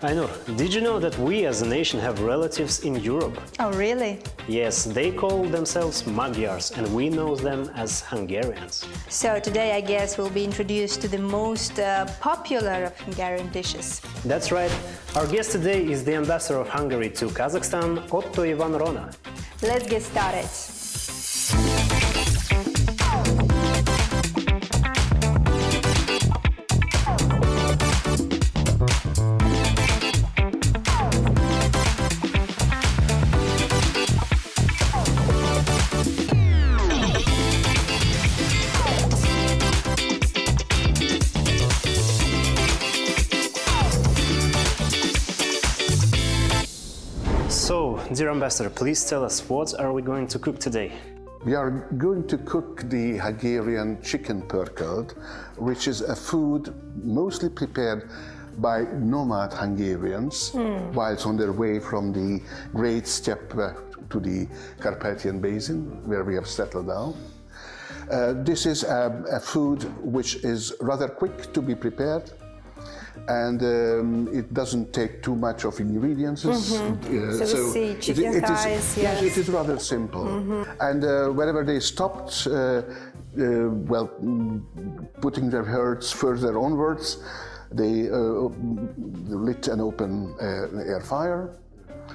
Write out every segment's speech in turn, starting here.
Ainur, did you know that we as a nation have relatives in Europe? Oh, really? Yes, they call themselves Magyars and we know them as Hungarians. So today I guess we'll be introduced to the most popular of Hungarian dishes. That's right. Our guest today is the ambassador of Hungary to Kazakhstan, Otto Ivan Rona. Let's get started. So, dear ambassador, please tell us, what are we going to cook today? We are going to cook the Hungarian chicken Pörkölt, which is a food mostly prepared by nomad Hungarians whilst on their way from the Great Steppe to the Carpathian Basin, where we have settled down. This is a food which is rather quick to be prepared, and it doesn't take too much of ingredients. So we see chicken thighs, yes. It is rather simple. And wherever they stopped, putting their herds further onwards, they lit an open air fire.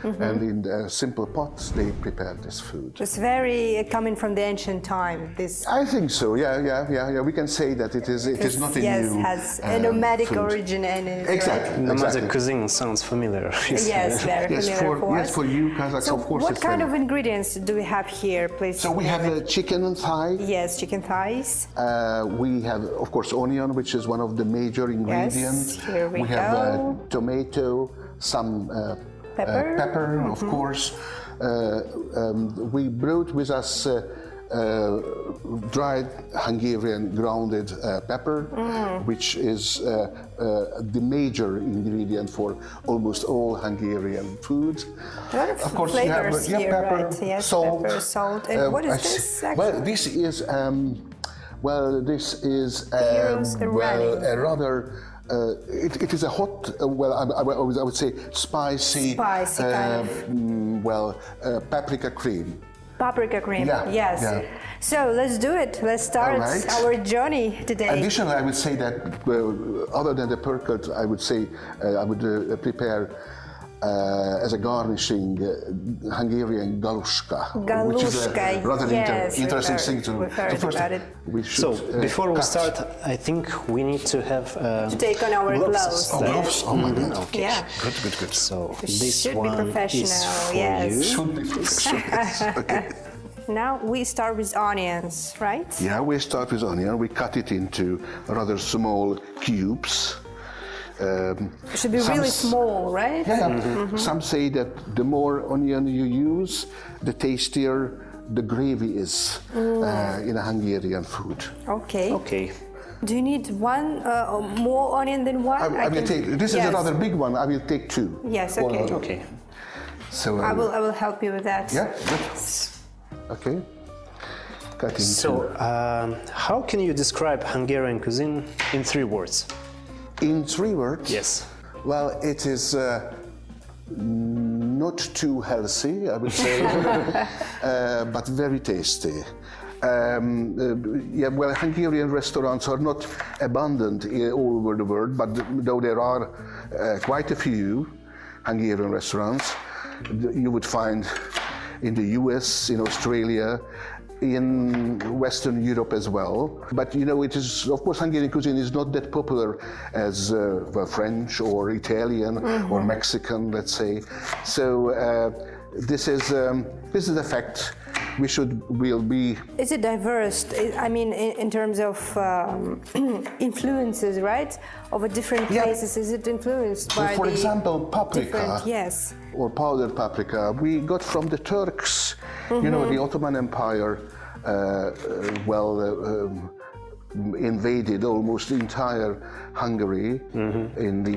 And in the simple pots they prepared this food. It's very coming from the ancient time. This I think so. Yeah. We can say that it is not a yes, new has a nomadic food. origin and Exactly. Nomadic cuisine sounds familiar. Yes, very familiar for us. Yes, for you, Kazakhs, So of course. what it's kind familiar. of ingredients do we have here, please? So we have chicken and thigh. Yes, chicken thighs. We have, of course, onion, which is one of the major ingredients. here we have go. tomato, some pepper, of course. We brought with us dried Hungarian grounded pepper, which is the major ingredient for almost all Hungarian food. A lot of course, flavors you have here, pepper, right? Yes, salt. pepper, salt. And what is this actually? Well, this is Heroes a rather. It is a hot, I would say spicy kind of. Paprika cream. Paprika cream, Yeah, yes. yeah. So let's do it. Let's start All right. our journey today. Additionally, I would say that other than the Pörkölt, I would say I would prepare as a garnishing Hungarian galushka, which is a rather interesting thing to. We've heard about it. We should, So, before we start, I think we need to have To take on our gloves. gloves. Oh my God. Okay. Yeah. Good. So, We this should be one professional, is for yes. you. Should be professional. Okay. Now we start with onions, right? Yeah, we start with onion. We cut it into rather small cubes. It should be really small, right? Yeah. Some say that the more onion you use, the tastier the gravy is in a Hungarian food. Okay. Okay. Do you need one more onion than one? I will take. This is Yes. a rather big one. I will take two. Yes. Okay. Okay. So I will help you with that. Yeah. Good. Okay. Cut into. So, how can you describe Hungarian cuisine in 3 words? In 3 words. Yes. Well, it is not too healthy, I would say, but very tasty. Hungarian restaurants are not abundant all over the world, but though there are quite a few Hungarian restaurants, you would find in the US, in Australia, in Western Europe as well. But it is, of course, Hungarian cuisine is not that popular as French or Italian or Mexican, let's say. So this is a fact. We'll be. Is it diverse? I mean, in terms of influences, right? Over different places, is it influenced by for example, paprika. Yes. Or powdered paprika. We got from the Turks. The Ottoman Empire. Invaded almost the entire Hungary in the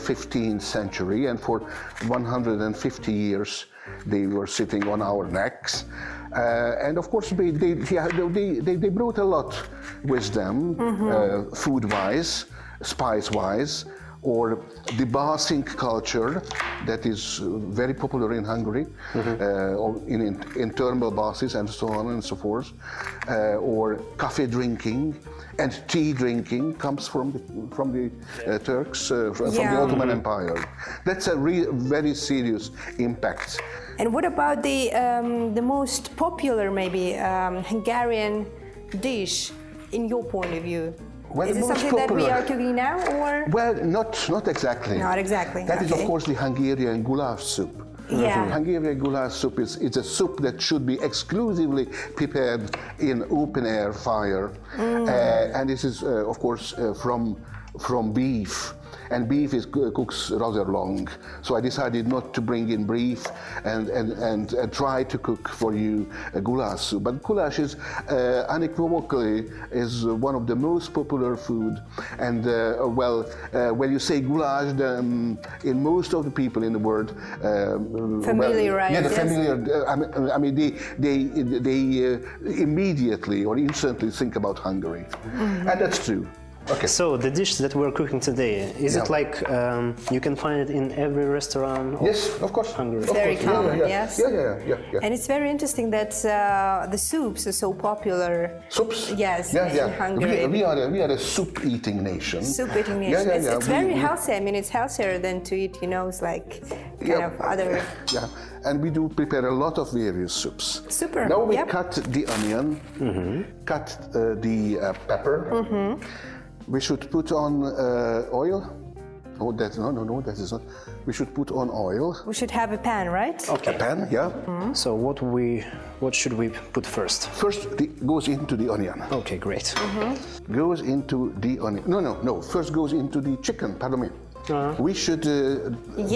15th century, and for 150 years they were sitting on our necks. And of course, they brought a lot with them, food-wise, spice-wise, or the basing culture that is very popular in Hungary, or in thermal baths and so on and so forth, or coffee drinking and tea drinking comes from the Turks, from the Ottoman Empire. That's a very serious impact. And what about the most popular, maybe, Hungarian dish in your point of view? Well, is it something that we are cooking now, or? Well, not exactly. Not exactly. That is, of course, the Hungarian goulash soup. Yeah. Hungarian goulash soup is a soup that should be exclusively prepared in open-air fire, and this is, of course, from beef. And beef cooks rather long, so I decided not to bring in beef and try to cook for you a goulash soup. But goulash is unequivocally is one of the most popular food. And when you say goulash, in most of the people in the world, familiar, right? Yeah, the familiar. I mean, they immediately or instantly think about Hungary, and that's true. Okay. So the dish that we're cooking today, is it like you can find it in every restaurant? Yes, of course. Hungary. Very common, yes. Yeah. And it's very interesting that the soups are so popular. Soups? Yes, in Hungary. We are a soup-eating nation. Soup-eating nation. It's very healthy. I mean, it's healthier than to eat, it's like kind of other... Yeah, and we do prepare a lot of various soups. Super. Now we cut the onion, cut the pepper. We should put on oil. Oh, no, that is not. We should put on oil. We should have a pan, right? Okay. A pan, yeah. So what should we put first? First, it goes into the onion. Okay, great. Goes into the onion. No. First goes into the chicken. Pardon me. We should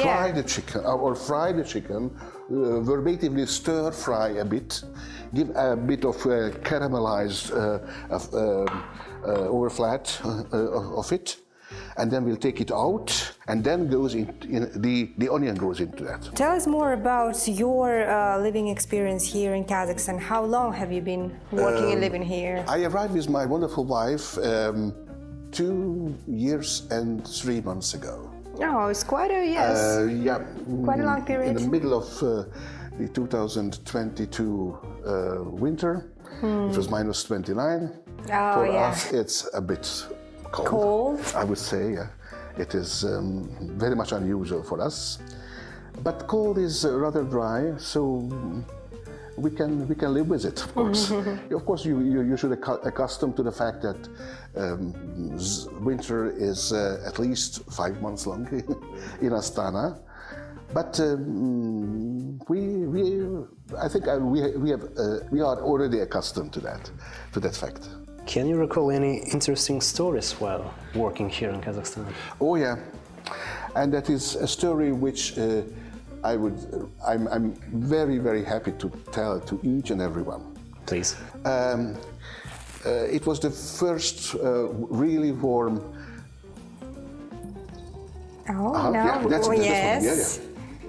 fry the chicken or fry the chicken. Verbatimly stir fry a bit. Give a bit of caramelized overflat of it, and then we'll take it out, and then goes in the onion goes into that. Tell us more about your living experience here in Kazakhstan. How long have you been working and living here? I arrived with my wonderful wife 2 years and 3 months ago. Oh, it's quite a quite a long period. In the middle of the 2022 winter, it was minus 29. For us, it's a bit cold. I would say, yeah. It is very much unusual for us. But cold is rather dry, so we can live with it, of course. Of course, you should accustom to the fact that winter is at least 5 months long in Astana. But I think we are already accustomed to that fact. Can you recall any interesting stories while working here in Kazakhstan? Oh yeah, and that is a story which I'm very, very happy to tell to each and everyone. Please. It was the first really warm. Oh, no. That's yes. Yeah.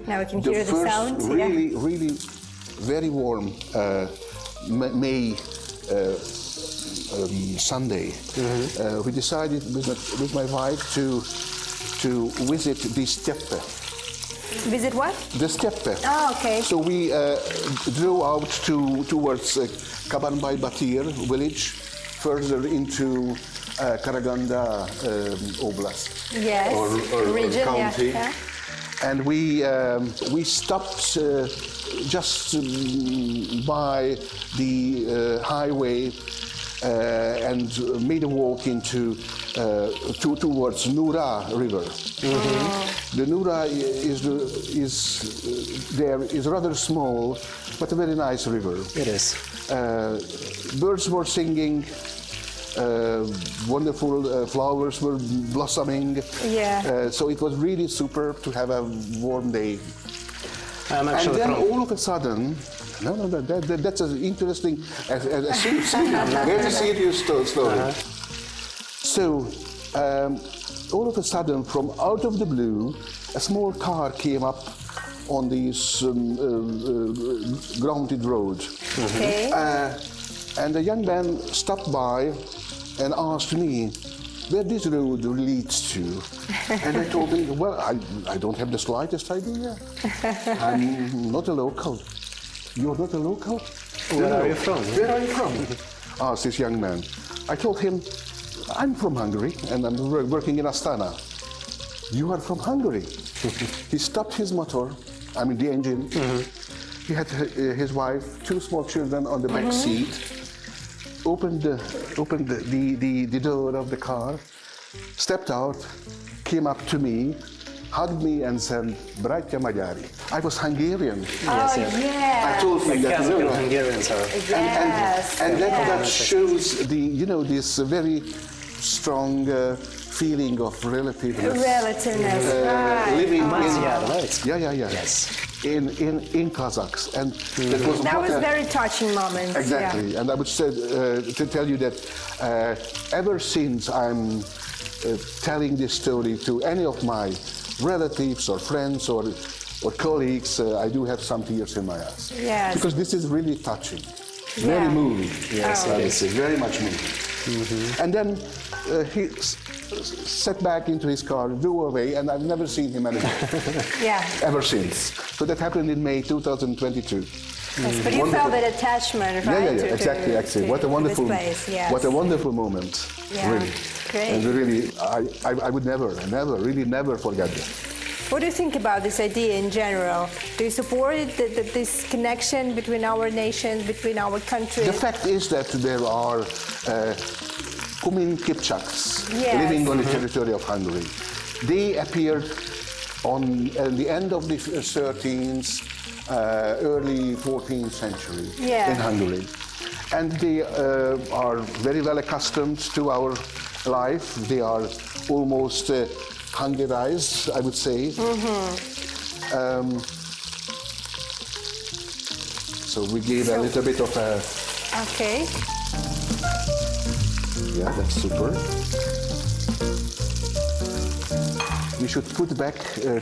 Now we can hear the sound. The first really very warm May Sunday. We decided with my wife to visit the steppe. Visit what? The steppe. Oh, okay. So we drove out towards Kabanbay-Batyr village, further into Karaganda Oblast. Yes. Or region, county. Yeah. And we stopped just by the highway and made a walk towards Nura River. The Nura is rather small, but a very nice river. It is. Birds were singing. Wonderful flowers were blossoming. Yeah. So it was really superb to have a warm day. I'm And then all of a sudden, that's an interesting, very serious story. So all of a sudden, from out of the blue, a small car came up on this grounded road. Okay. And a young man stopped by and asked me, where this road leads to. And I told him, well, I don't have the slightest idea. I'm not a local. You're not a local? Where are you from? Where are you from? Asked this young man. I told him, I'm from Hungary and I'm working in Astana. You are from Hungary? He stopped his motor, I mean the engine. He had his wife, 2 small children on the back seat. Opened the door of the car, stepped out, came up to me, hugged me and said, Bratya Magyari. I was Hungarian. Oh, yeah. I told him that. Kazakh and Hungarians are. Yes. And that shows this very strong feeling of relativeness. Relativeness, right. Living in, right? yes. In Kazakhs, and that was very touching moment. Exactly, and I would say to tell you that ever since I'm telling this story to any of my relatives or friends or colleagues, I do have some tears in my eyes. Yes. Because this is really touching, very moving. Yes, it is very much moving. And then he sat back into his car, drove away, and I've never seen him anymore. Ever since. So that happened in May 2022. Yes, but you felt that attachment, right? Yeah, exactly. What a wonderful, place, yes. what a wonderful moment, really. Great. And really, I would never forget that. What do you think about this idea in general? Do you support this connection between our nations, between our countries? The fact is that there are Kumin Kipchaks living on the territory of Hungary. They appeared on the end of the 13th, early 14th century in Hungary. And they are very well accustomed to our life. They are almost Hungarized, I would say. So we gave a little bit of a... Okay. Yeah, that's super. We should put back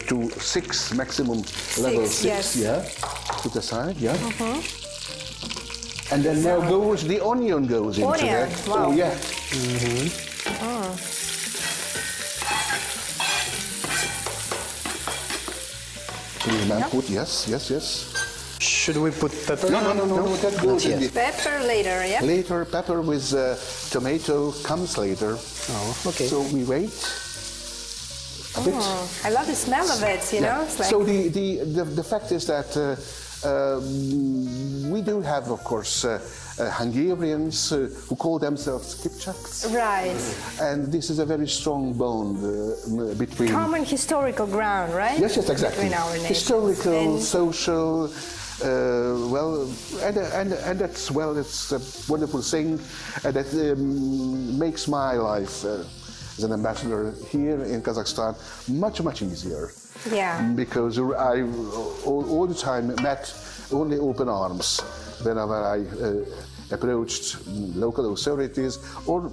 to 6 maximum, level 6. Yes. Yeah. Put aside. Yeah. And then now the onion goes into that. Wow. Oh yeah. Please, ma'am, put yes. Should we put pepper? No. That goes in the Pepper later, yeah? later. Pepper with tomato comes later. Oh, okay. So we wait a bit. I love the smell of it, you know? It's like... So the fact is that we do have, of course, Hungarians who call themselves Kipchaks. Right. And this is a very strong bond between... Common historical ground, right? Yes, exactly. Between our nations. Historical, And social, and that's, it's a wonderful thing that makes my life as an ambassador here in Kazakhstan much easier. Yeah. Because I all the time met only open arms whenever I approached local authorities or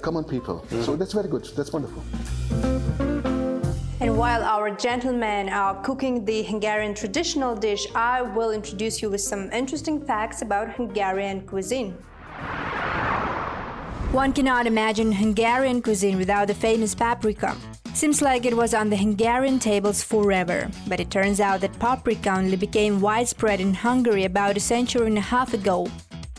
common people. So that's very good, that's wonderful. And while our gentlemen are cooking the Hungarian traditional dish, I will introduce you with some interesting facts about Hungarian cuisine. One cannot imagine Hungarian cuisine without the famous paprika. Seems like it was on the Hungarian tables forever, but it turns out that paprika only became widespread in Hungary about a century and a half ago.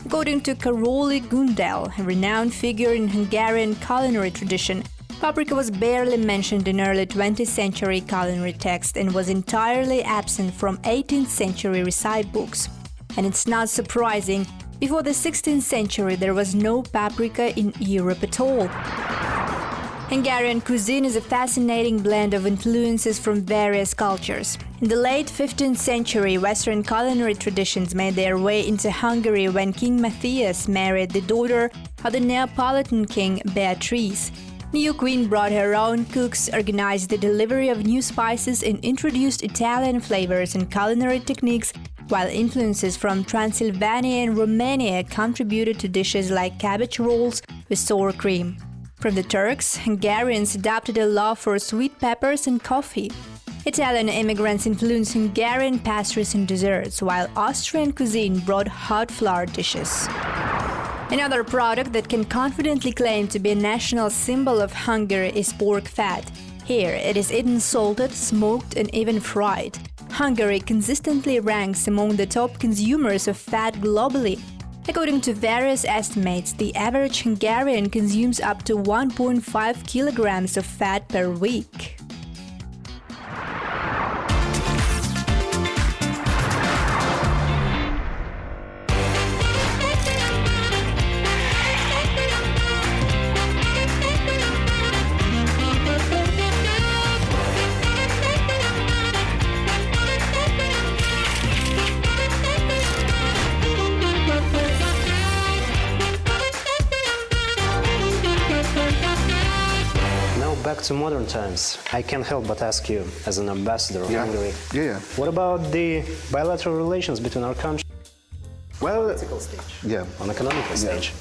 According to Károly Gundel, a renowned figure in Hungarian culinary tradition, paprika was barely mentioned in early 20th century culinary texts and was entirely absent from 18th century recipe books. And it's not surprising, before the 16th century there was no paprika in Europe at all. Hungarian cuisine is a fascinating blend of influences from various cultures. In the late 15th century, Western culinary traditions made their way into Hungary when King Matthias married the daughter of the Neapolitan king Beatrice. New queen brought her own cooks, organized the delivery of new spices, and introduced Italian flavors and culinary techniques, while influences from Transylvania and Romania contributed to dishes like cabbage rolls with sour cream. From the Turks, Hungarians adopted a love for sweet peppers and coffee. Italian immigrants influenced Hungarian pastries and desserts, while Austrian cuisine brought hot flour dishes. Another product that can confidently claim to be a national symbol of Hungary is pork fat. Here, it is eaten salted, smoked, and even fried. Hungary consistently ranks among the top consumers of fat globally. According to various estimates, the average Hungarian consumes up to 1.5 kilograms of fat per week. Back to modern times, I can't help but ask you, as an ambassador of Hungary, what about the bilateral relations between our countries? Well, on political stage, on economical stage.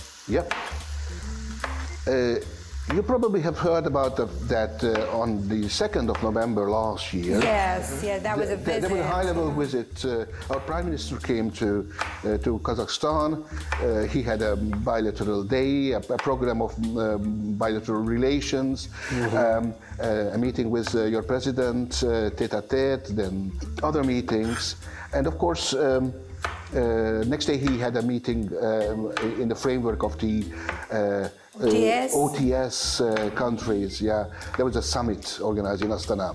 You probably have heard about that on the 2nd of November last year. Yes, that was a visit. There was a high-level visit. Our Prime Minister came to Kazakhstan. He had a bilateral day, a program of bilateral relations, a meeting with your president, tête-à-tête, then other meetings. And of course, next day he had a meeting in the framework of the OTS countries. There was a summit organized in Astana.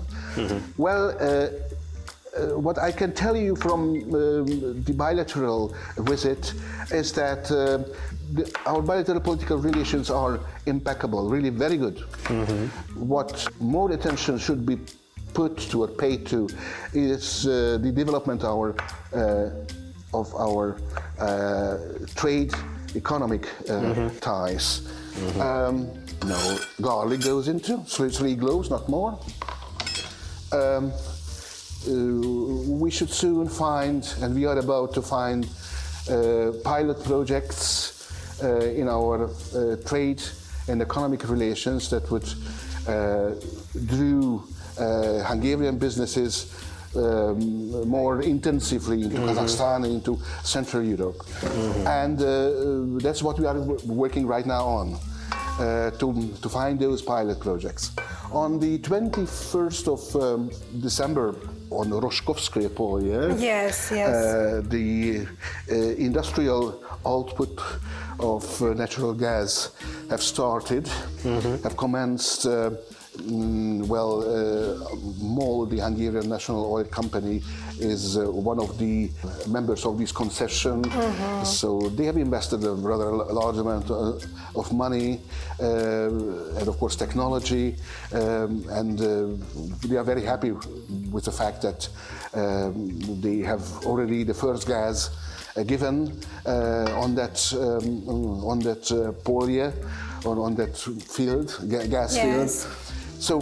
Well, what I can tell you from the bilateral visit is that our bilateral political relations are impeccable, really very good. What more attention should be put to or paid to is the development of our trade economic ties. No garlic goes into, 3 cloves, not more. We should soon find, and we are about to find, pilot projects in our trade and economic relations that would draw Hungarian businesses more intensively into Kazakhstan and into Central Europe. And that's what we are working right now on, to find those pilot projects. On the 21st of December, on Roskovskoye Polye, the industrial output of natural gas have started, have commenced. MOL, the Hungarian National Oil Company, is one of the members of this concession. So they have invested a rather large amount of money and, of course, technology. And we are very happy with the fact that they have already the first gas given on that polye, on that field, gas field. So,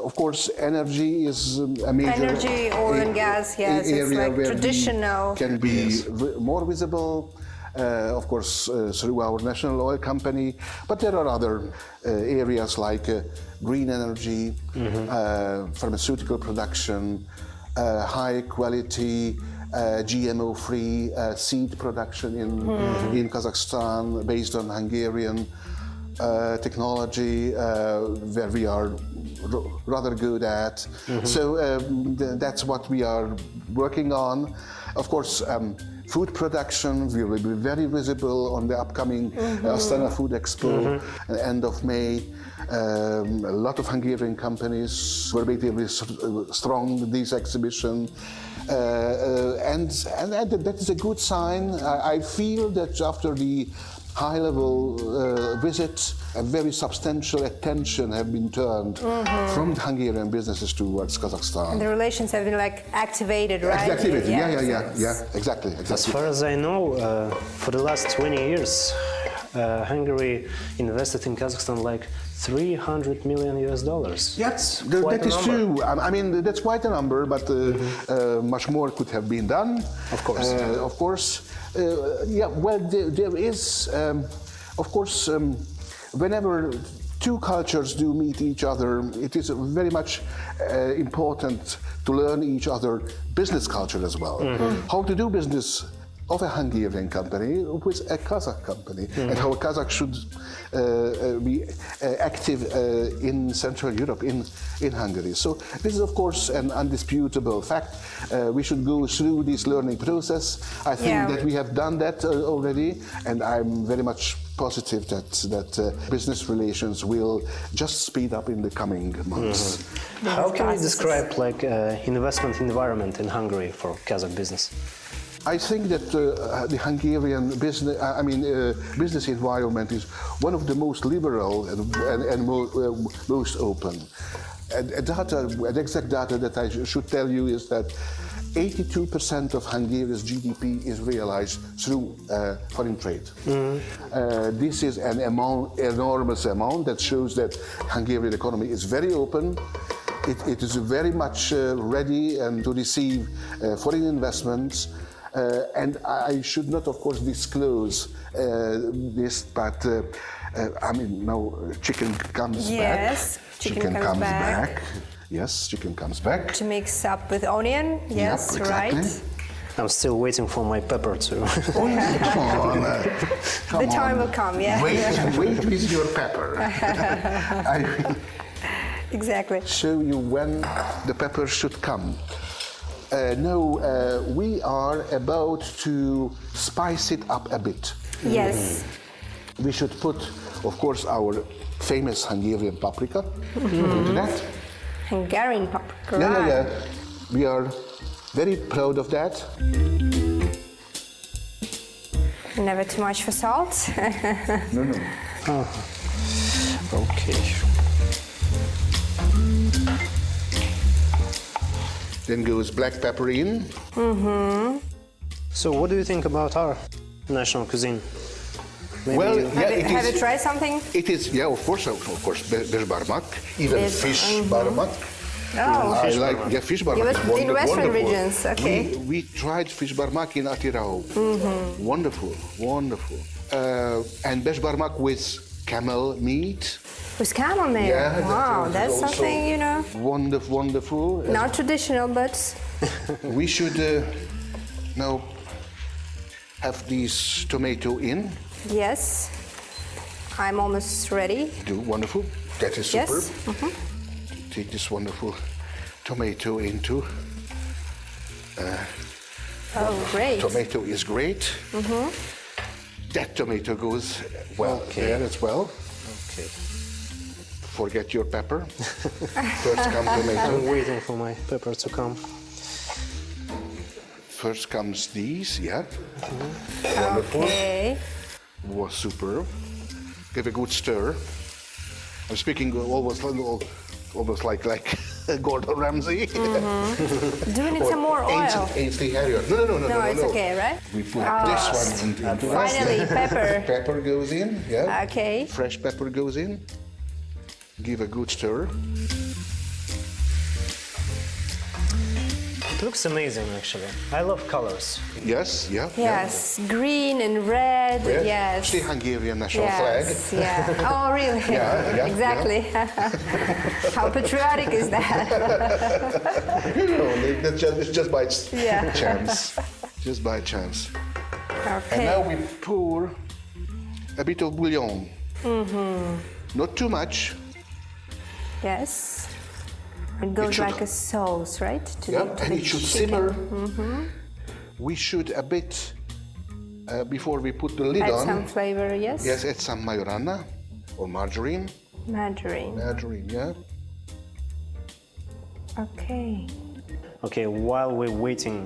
of course, energy is a major oil and gas, area it's like where traditional. Can be more visible, of course, through our national oil company. But there are other areas like green energy, pharmaceutical production, high quality, GMO-free seed production in Kazakhstan based on Hungarian technology, where we are rather good at. So that's what we are working on. Of course, food production will be very visible on the upcoming Astana Food Expo at the end of May. A lot of Hungarian companies were relatively strong in this exhibition. And that is a good sign. I feel that after the high-level visit, a very substantial attention have been turned from Hungarian businesses towards Kazakhstan. And the relations have been activated, right? Activated, exactly. As far as I know, for the last 20 years, Hungary invested in Kazakhstan $300 million. Yes, that is true. I mean, that's quite a number, but much more could have been done. Of course. There is, of course, whenever two cultures do meet each other, it is very much important to learn each other business culture as well. How to do business of a Hungarian company with a Kazakh company, and how a Kazakh should be active in Central Europe, in Hungary. So this is, of course, an undisputable fact. We should go through this learning process. I think that we have done that already, and I'm very much positive that business relations will just speed up in the coming months. How can you describe investment environment in Hungary for Kazakh business? I think that the Hungarian business environment is one of the most liberal and most open. And the exact data that I should tell you is that 82% of Hungary's GDP is realized through foreign trade. This is an enormous amount that shows that Hungarian economy is very open. It is very much ready and to receive foreign investments. And I should not, of course, disclose this, but now chicken comes back. Yes, chicken comes back. Yes, chicken comes back. To mix up with onion, yes, yep, exactly. right. I'm still waiting for my pepper too. Come on. The time will come, yeah. Wait with your pepper. I will Exactly. show you when the pepper should come. We are about to spice it up a bit. Yes. We should put, of course, our famous Hungarian paprika into that. Hungarian paprika. Yeah. We are very proud of that. Never too much for salt. No. Okay. Then goes black pepper in. So what do you think about our national cuisine? Maybe Well, Have you tried something? It is, of course, besh barmak, even fish barmak. Oh, I like fish barmak. You were in Western wonderful. regions, okay. We tried fish barmak in Atirau. Wonderful. And besh barmak with camel meat. with camel meat. Yeah, wow, that that's is also something, you know, wonderful. not traditional, but We should now have these tomato in. yes. I'm almost ready. Wonderful. That is superb. Yes. Take this wonderful tomato into. Oh, great. Tomato is great. That tomato goes well there as well. Okay. Forget your pepper. First comes tomato. I'm waiting for my pepper to come. First comes these, yeah. Wonderful. Okay. Was superb. Give a good stir. I'm speaking almost like Gordon Ramsay. Do we need some more oil? Ainsley Harrier. No. No, it's okay, right? We put this one into Finally, pepper. Pepper goes in, yeah. Okay. Fresh pepper goes in. Give a good stir. It looks amazing, actually. I love colors. Yes, yeah. Yes, green and red. Yeah. Yes. The Hungarian national Yes, flag. yeah. Oh, really? Yeah, Exactly. How patriotic is that? It's just by Yeah. chance. Just by chance. Okay. And now we pour a bit of bouillon. Not too much. Yes. It goes should- like a sauce, right? To Yeah, to and it should chicken. simmer. We should a bit, before we put the lid Add on, some flavor, yes? yes, add some majorana or margarine. Margarine. Margarine, yeah. Okay. Okay, while we're waiting.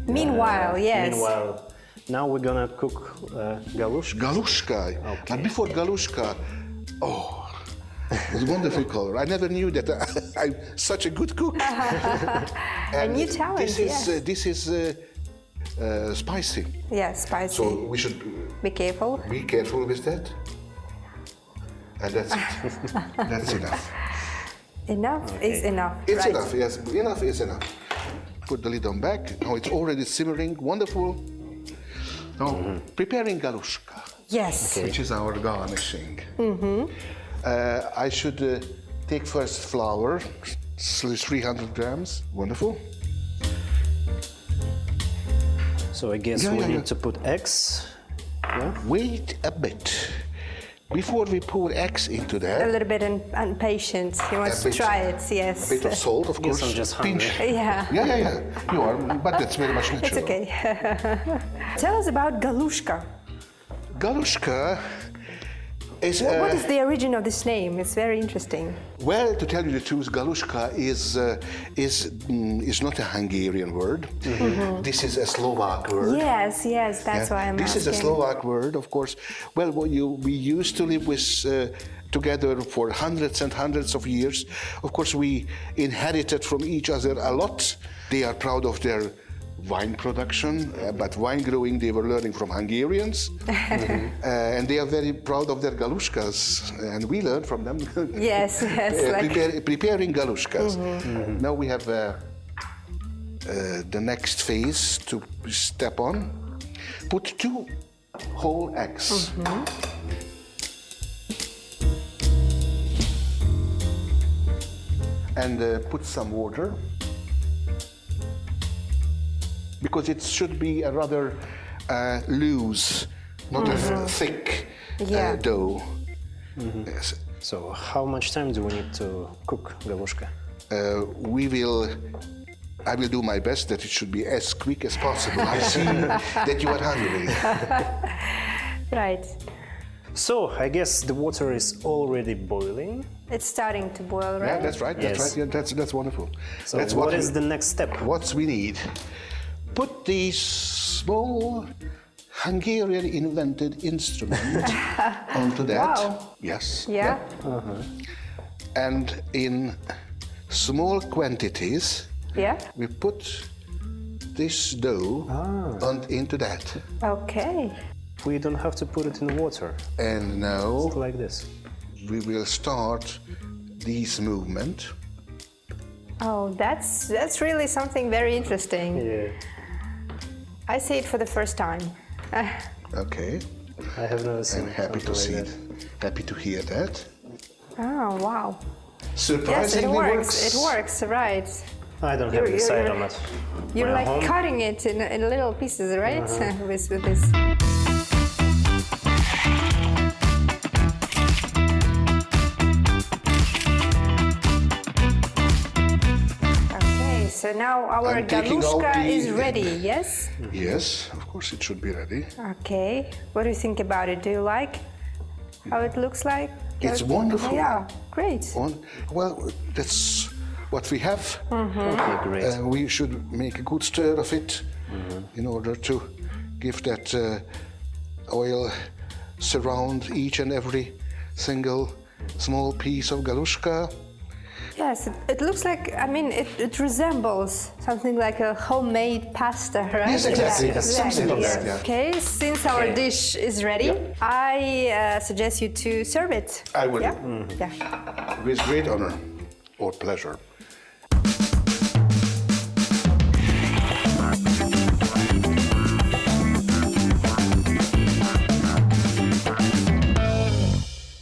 Meanwhile, yes. Meanwhile, now we're gonna cook galushka. Galushka. And before galushka, it's a wonderful color. I never knew that I'm such a good cook. A new talent, This is spicy. Yes, spicy. So we should Be careful. be careful with that. And that's it. That's enough. Enough is enough. It's right? enough, yes. Enough is enough. Put the lid on back. Now it's already simmering. Wonderful. Now, preparing galushka, Yes. which is our garnishing. I should take first flour, 300 grams. Wonderful. So I guess we need to put eggs. Yeah? Wait a bit. Before we pour eggs into that... A little bit impatient. He wants to try it, yes. A bit of salt, of course. Yes, I'm just hungry. Yeah. Yeah. You are, but that's very much natural. It's okay. Tell us about galushka. Galushka is... What is the origin of this name? It's very interesting. Well, to tell you the truth, galushka is not a Hungarian word. Mm-hmm. This is a Slovak word. Yes, that's why I'm This asking. is a Slovak word, of course. Well, we used to live with together for hundreds and hundreds of years. Of course, we inherited from each other a lot. They are proud of their wine production, but wine growing they were learning from Hungarians. And they are very proud of their galushkas, and we learn from them. Yes. Preparing galushkas. Now we have the next phase to step on. Put 2 whole eggs. And put some water. Because it should be a rather loose, not a thick dough. Yes. So how much time do we need to cook galushka? I will do my best that it should be as quick as possible. I see that you are hungry. Right. So I guess the water is already boiling. It's starting to boil, right? Yeah, that's right. That's Yes. right. Yeah, that's wonderful. So that's what is the next step? What we need? Put these small Hungarian invented instrument onto that. Wow. Yes. Yeah. And in small quantities, we put this dough into that. Okay. We don't have to put it in water. And now Just like this. we will start this movement. Oh, that's really something very interesting. Yeah. I see it for the first time. Okay. I have never seen I'm happy to see something it. like that. Happy to hear that. Oh, wow. Yes, Surprisingly it works. It works, right. I don't have the side on it. You're When I'm like home, cutting it in little pieces, right? with this. Okay, so now our I'm taking out galushka the- is ready, yes? Yes, of course it should be ready. Okay. What do you think about it? Do you like how it looks like? It's wonderful. Yeah, great. Well, that's what we have. Okay, great. We should make a good stir of it in order to give that oil surround each and every single small piece of galushka. Yes, it looks like, I mean, it resembles something like a homemade pasta, right? Yes, exactly. Yeah, Something like yes. that, yeah. Okay, since our dish is ready, I suggest you to serve it. I will. Yeah? Yeah. With great honor or pleasure.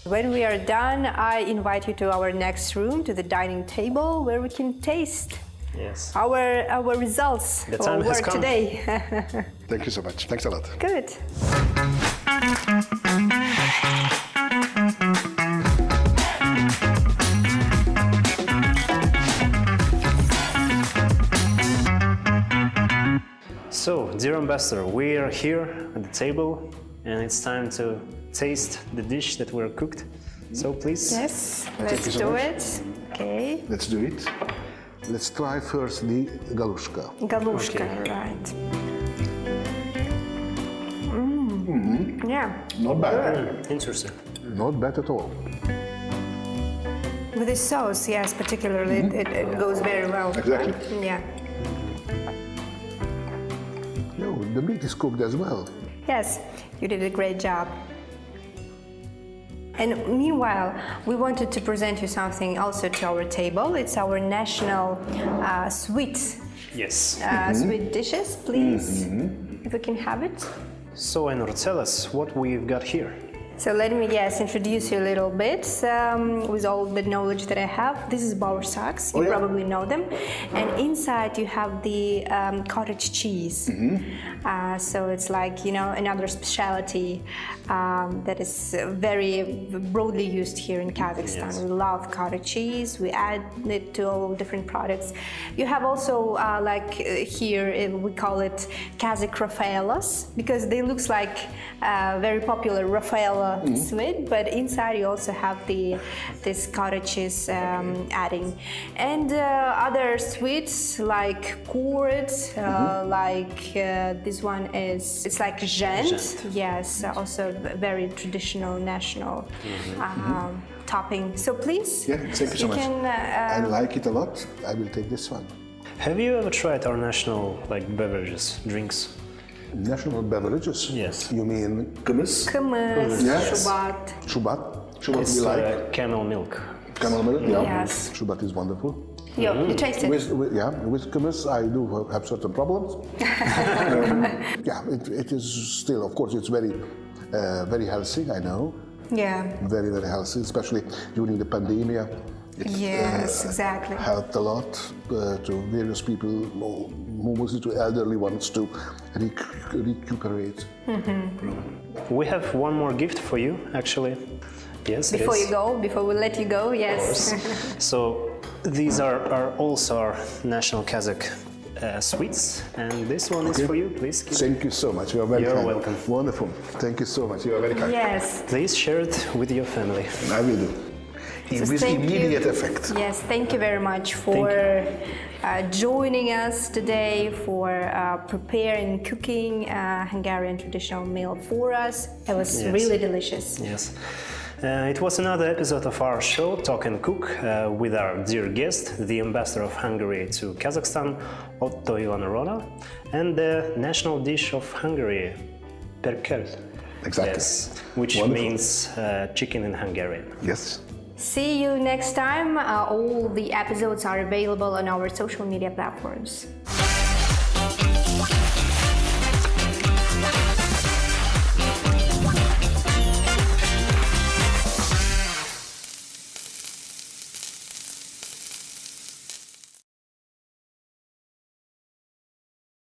When we are done, I invite you to our next room, to the dining table, where we can taste Yes. our results The for time has work come. today. Thank you so much. Thanks a lot. Good. So, dear ambassador, we are here at the table and it's time to taste the dish that we're cooked. So please. Yes, let's you so do much. it. Okay. Let's do it. Let's try first the galushka. Galushka, right. Yeah, Not bad. Interesting. Not bad at all. with this sauce, yes, particularly, it goes very well. Exactly. Yeah. No, the meat is cooked as well. Yes, you did a great job. And meanwhile, we wanted to present you something also to our table. It's our national sweet sweet dishes, please. If we can have it. So, Ainur, tell us what we've got here. So let me, introduce you a little bit with all the knowledge that I have. This is bauersacks, you probably know them. And inside you have the cottage cheese. So it's like, another specialty that is very broadly used here in Kazakhstan. Yes. We love cottage cheese, we add it to all different products. You have also, here we call it Kazakh Rafaelas, because they look like very popular Rafaela sweet, but inside you also have this cottage cheese adding. And other sweets like curd, like this one it's like zhent. Yes, also very traditional national topping. So please, Thank you so much. I like it a lot. I will take this one. Have you ever tried our national beverages, drinks? National beverages? Yes. You mean kumys? Hummus, Yes. shubat. Shubat It's we like. camel milk. Camel milk? Yeah. Yes. Shubat is wonderful. You taste it? With kumys I do have certain problems. It is still, of course, it's very, very healthy, I know. Yeah. Very, very healthy, especially during the pandemic. Yes, exactly. Helped a lot to various people, mostly to elderly ones, to recuperate. We have one more gift for you, actually. Yes. Before we let you go, yes. So these are also our national Kazakh sweets, and this one is for you. Please. Thank you so much. You are very You're kind. welcome. Wonderful. Thank you so much. You are very kind. Yes. Please share it with your family. I will do. With immediate effect. Yes, thank you very much for joining us today, for preparing, cooking Hungarian traditional meal for us. It was really delicious. Yes. It was another episode of our show, Talk and Cook, with our dear guest, the ambassador of Hungary to Kazakhstan, Otto Ivan Rona, and the national dish of Hungary, Pörkölt. Exactly. Yes, which Wonderful. means chicken in Hungarian. Yes. See you next time. All the episodes are available on our social media platforms.